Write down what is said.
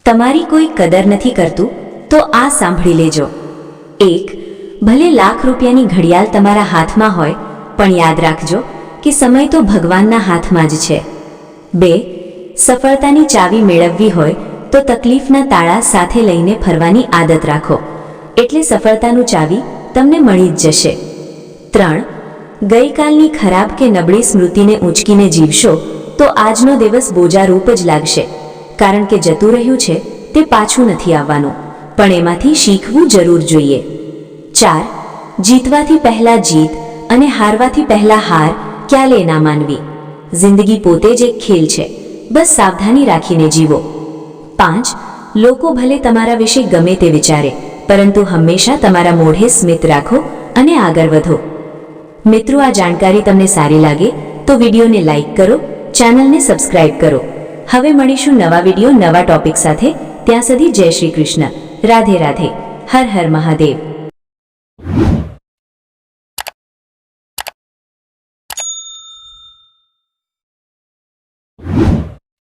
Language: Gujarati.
તમારી કોઈ કદર નથી કરતું તો આ સાંભળી લેજો। 1. ભલે લાખ રૂપિયાની ઘડિયાળ તમારા હાથમાં હોય, પણ યાદ રાખજો કે સમય તો ભગવાનના હાથમાં જ છે। 2. સફળતાની ચાવી મેળવવી હોય તો તકલીફના તાળા સાથે લઈને ફરવાની આદત રાખો, એટલે સફળતાનું ચાવી તમને મળી જ જશે। 3. ગઈકાલની ખરાબ કે નબળી સ્મૃતિને ઊંચકીને જીવશો તો આજનો દિવસ બોજારૂપ જ લાગશે, કારણ કે જતું રહ્યું છે તે પાછું નથી આવવાનું, પણ એમાંથી શીખવું જરૂર જોઈએ। 4. જીતવાથી પહેલા જીત અને હારવાથી પહેલા હાર ક્યારે ના માનવી। જિંદગી પોતે જ એક ખેલ છે, બસ સાવધાની રાખીને જીવો। 5. લોકો ભલે તમારા વિશે ગમે તે વિચારે, પરંતુ હંમેશા તમારા મોઢે સ્મિત રાખો અને આગળ વધો। મિત્રો, આ જાણકારી તમને સારી લાગે તો વિડીયોને લાઈક કરો, ચેનલને સબસ્ક્રાઇબ કરો। હવે મળીશું નવા વિડીયો નવા ટોપિક સાથે। ત્યાં સુધી જય શ્રી કૃષ્ણ, રાધે રાધે, હર હર મહાદેવ।